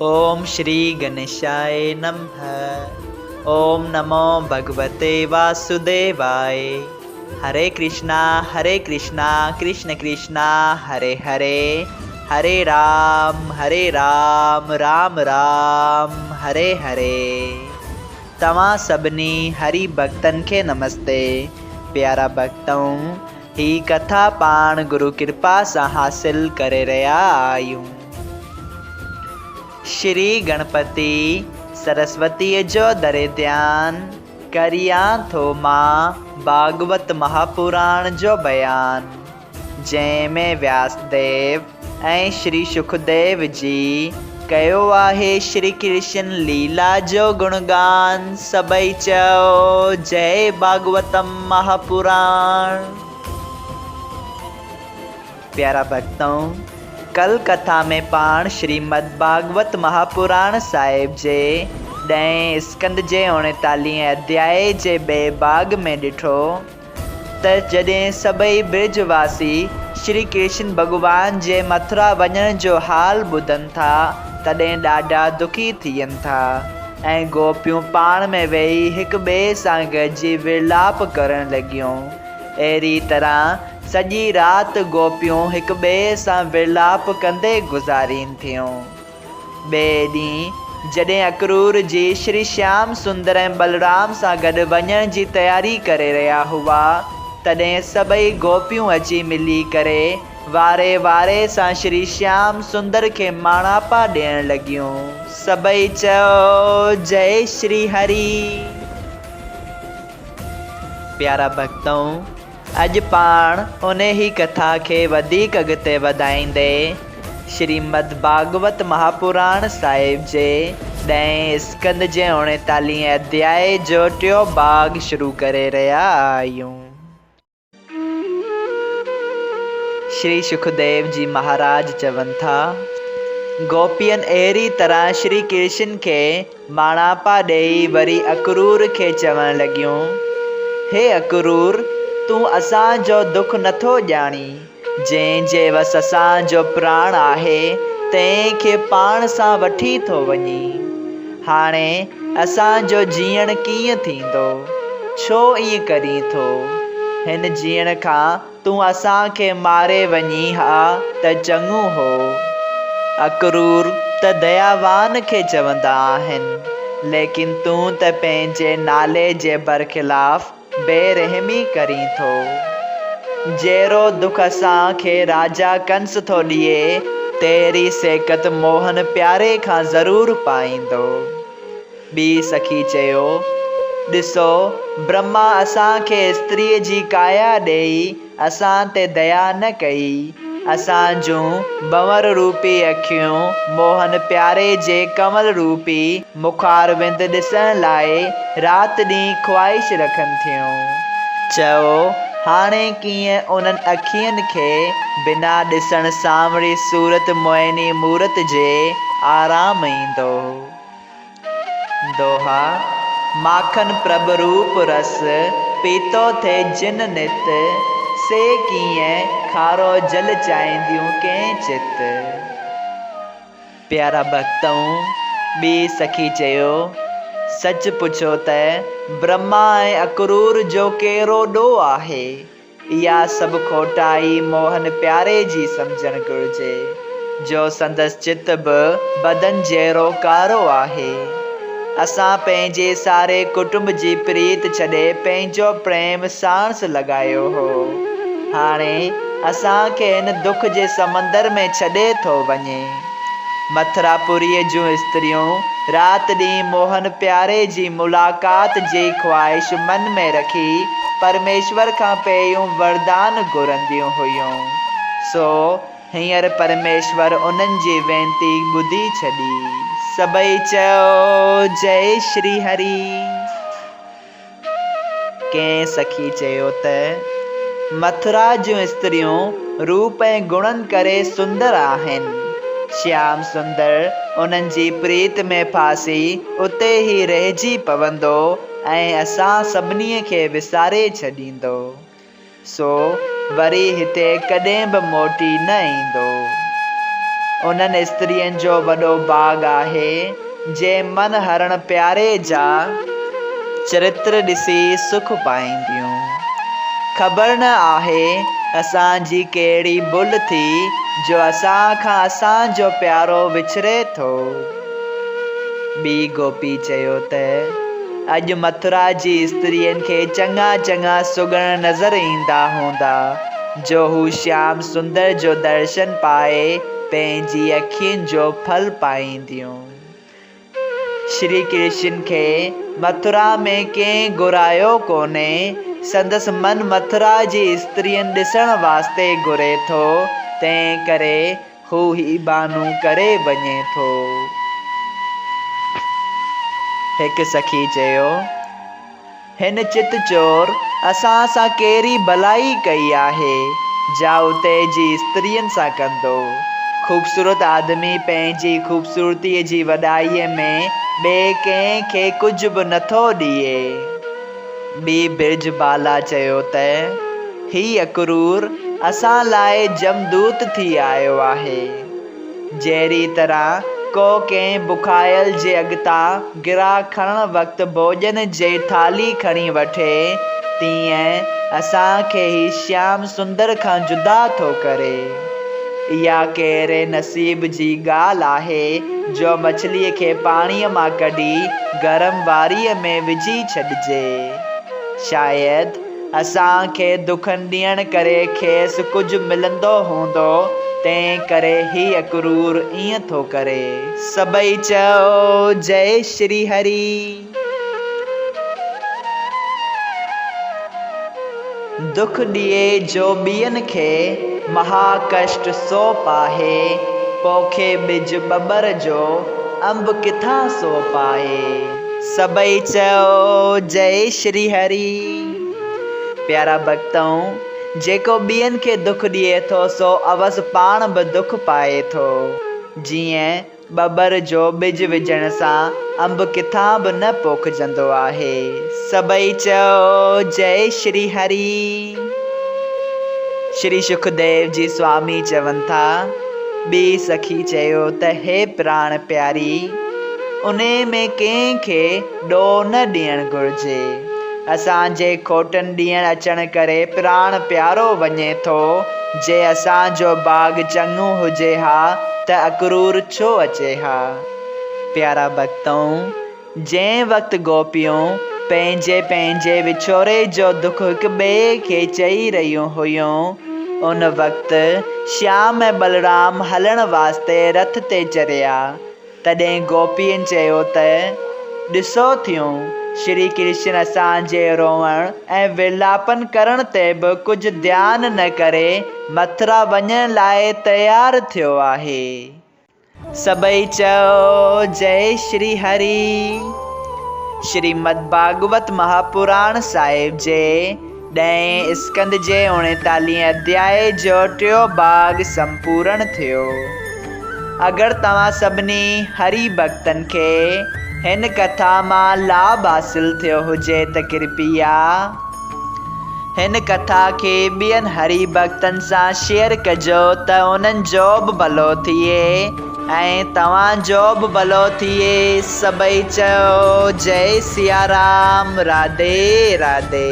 ओम श्री गणेशाय नमः। ओम नमो भगवते वासुदेवाय। हरे कृष्णा कृष्ण कृष्णा हरे हरे, हरे राम राम राम हरे हरे। तव्हां सभिनी हरि भक्तन के नमस्ते। प्यारा भक्तों, ही कथा पाण गुरु कृपा से हासिल करे रहा आयूं। श्री गणपति सरस्वती जो दरे ध्यान करिया थो मां भागवत महापुराण जो बयान, जंहिंमें व्यासदेव ऐं श्री सुखदेव जी कयो आहे श्री कृष्ण लीला जो गुणगान। सभई चओ जय भागवतम महापुराण। प्यारा भक्तों, कल कथा में पाण श्रीमद भागवत महापुराण साहिब जे 10 स्कंद जे 39 अध्याय जे बे भाग में ॾिठो त जॾहिं सभई ब्रिजवासी श्री कृष्ण भगवान जे मथुरा वञण जो हाल ॿुधनि था तॾहिं ॾाढा दुखी थियनि था ऐं गोपियूं पाण में वेही हिक ॿिए सां गॾिजी विलाप करण लॻियूं। अहिड़ी तरह सॼी रात गोपियूं हिक ॿिए सां विलाप कंदे गुज़ारीनि थियूं। ॿिए ॾींहुं जॾहिं अक्रूर जी श्री श्याम सुंदर ऐं बलराम सां गॾु वञण जी तयारी करे रहिया हुआ, तॾहिं सभई गोपियूं अची मिली करे वारे वारे सां श्री श्याम सुंदर खे माणापा ॾियण लॻियूं। सभई चओ जय श्री हरि। प्यारा भक्तों, अॼु पाण उन ही कथा खे वधीक अॻिते वधाईंदे श्रीमद भागवत महापुराण साहिब जे 10 स्कंद जे 39 अध्याय जो 3 भाग शुरू करे रहिया आहियूं। श्री सुखदेव जी महाराज चवनि था, गोपियन अहिड़ी तरह श्री कृष्ण खे माणापा ॾेई वरी अक्रूर खे चवण लॻियूं, हे अक्रूर, तूं असांजो दुख नथो ॼाणी। जंहिंजे वस असांजो प्राण आहे तंहिंखे पाण सां वठी थो वञी। हाणे असांजो जीअण कीअं थींदो? छो ईअं करीं थो? हिन जीअण खां तूं असांखे मारे वञी हा त चङो हो। अक्रूर त दयावान खे चवंदा आहिनि, लेकिन तूं त पंहिंजे नाले जे बरख़िलाफ़ बेरहमी करीं थो। जहिड़ो दुख असांखे राजा कंस थो ॾिए, तहिड़ी सेकत मोहन प्यारे खां ज़रूरु पाईंदो। ॿी सखी चयो, ॾिसो, ब्रह्मा असांखे स्त्रीअ जी काया ॾेई असां ते दया न कई। असां जूं भंवर रूपी अखियूं मोहन प्यारे जे कमल रूपी मुखारविंद ॾिसण लाइ राति ॾींहुं ख़्वाहिश रखनि थियूं। चओ, हाणे कीअं उन्हनि अखियुनि खे बिना ॾिसण सांवरी सूरत मोहिनी मूरत जे आराम ईंदो। दोहा, माखन प्रभ रूप रस पीतो थे जिन नित, से कीअं खारो जल चाहींदियूं कंहिं चित। प्यारा भक्तों, ॿी सखी चयो, सच पुछो त ब्रह्मा ऐं अक्रूर जो कहिड़ो ॾोह आहे? इहा सभु खोटाई मोहन प्यारे जी सम्झणु घुरिजे, जो संदसि चित बि बदन जहिड़ो कारो आहे। असां पंहिंजे सारे कुटुंब जी प्रीत छॾे पंहिंजो प्रेम सांस लॻायो हो। हाणे असांखे हिन दुख जे समंदर में छॾे थो वञे। मथुरापुरीअ जूं स्त्रियूं राति ॾींहुं मोहन प्यारे जी मुलाक़ात जी ख़्वाहिश मन में रखी परमेश्वर खां पहिरियों वरदान घुरंदियूं हुयूं। सो हींअर परमेश्वर उन्हनि जी वेनती ॿुधी छॾी। सभई चओ जय श्री हरि। कंहिं सखी चयो त मथुरा जूं स्त्रियूं रूप ऐं गुणनि करे सुंदर आहिनि। श्याम सुंदर उन्हनि जी प्रीत में फासी उते ई रहिजी पवंदो ऐं असां सभिनी खे विसारे छॾींदो। सो वरी हिते कॾहिं बि मोटी न ईंदो। उन्हनि स्त्रियुनि जो वॾो बाग़ आहे जे मन हरण प्यारे जा चरित्र ॾिसी सुख पाईंदियूं। ख़बर न आहे असांजी कहिड़ी भुल थी जो असां खां असांजो प्यारो विछड़े थो। ॿी गोपी चयो त अॼु मथुरा जी स्त्रियुनि खे चङा चङा सुगण नज़र ईंदा हूंदा जो हू श्याम सुंदर जो दर्शन पाए पंहिंजी अखियुनि जो फल पाईंदियूं। श्री कृष्ण खे मथुरा में कंहिं घुरायो कोन्हे, संदसि मन मथुरा जी स्त्रियुनि ॾिसण वास्ते घुरे थो, तंहिं करे हू ही बहानो करे वञे थो। हिकु सखी चयो, हिन चित चोर असां सां कहिड़ी भलाई कई आहे जा उते जी स्त्रियुनि सां कंदो। ख़ूबसूरत आदमी पंहिंजी ख़ूबसूरतीअ जी वॾाईअ में ॿिए कंहिंखे कुझु बि नथो ॾिए। ॿी बिरज बाला चयो त ही अक्रूर असां लाइ जमदूत थी आयो आहे। जहिड़ी तरह को कंहिं बुखायल जे अॻितां गिराक खणण वक़्तु भोॼन जी थाली खणी वठे, तीअं असांखे ही श्याम सुंदर खां जुदा थो करे। इहा कहिड़े नसीब जी ॻाल्हि आहे जो मछलीअ खे पाणीअ मां कढी गरम वारीअ में विझी छॾिजे। शायदि असांखे दुखनि ॾियण करे खेसि कुझु मिलंदो हूंदो, तंहिं करे ही अक्रूर ईअं थो करे। सभई चओ जय श्री हरि। दुख ॾिए जो ॿियनि खे महाकष्ट सो पाहे, पोखे ॿिज ॿबर जो अंब किथां सो पाए। सभई चओ जय श्री हरि। प्यारा भक्तऊं, जेको ॿियनि खे दुख ॾिए थो सो अवसि पाण बि दुख पाए थो। जीअं ॿबर जो ॿिज विझण सां अंब किथां बि न पोखजंदो आहे। सभई चओ जय श्री हरि। श्री सुखदेव जी स्वामी चवनि था, ॿी सखी चयो त हे प्राण प्यारी, उन में कंहिंखे ॾोह न ॾियणु घुरिजे। असांजे खोटनि ॾींहं अचण करे प्राण प्यारो वञे थो। जे असांजो बाग़ चङो हुजे हा त अक्रूर छो अचे हा। प्यारा भक्तऊं, जंहिं वक़्तु गोपियूं पंहिंजे पंहिंजे विछोरे जो दुख हिक ॿिए खे चई रहियूं हुयूं, उन वक़्तु श्याम ऐं बलराम हलण वास्ते रथ ते चढ़िया। तॾहिं गोपियुनि चयो त ॾिसो थियूं, श्री कृष्ण असांजे रोअण ऐं विलापन करण ते बि कुझु ध्यानु न करे मथुरा वञण लाइ तयारु थियो आहे। सभई चओ जय श्री हरि। श्रीमद् भागवत महापुराण साहिब जे 10 स्कंद जे 39 अध्याय जो 3 भाग संपूर्ण थियो। अगरि तव्हां सभिनी हरि भक्तनि खे हिन कथा मां लाभ हासिल थियो हुजे त कृपया हिन कथा खे ॿियनि हरि भक्तनि सां शेयर कजो त उन्हनि जो बि भलो थिए ऐं तव्हांजो बि भलो थिए। सभई चओ जय सिया राम। राधे राधे।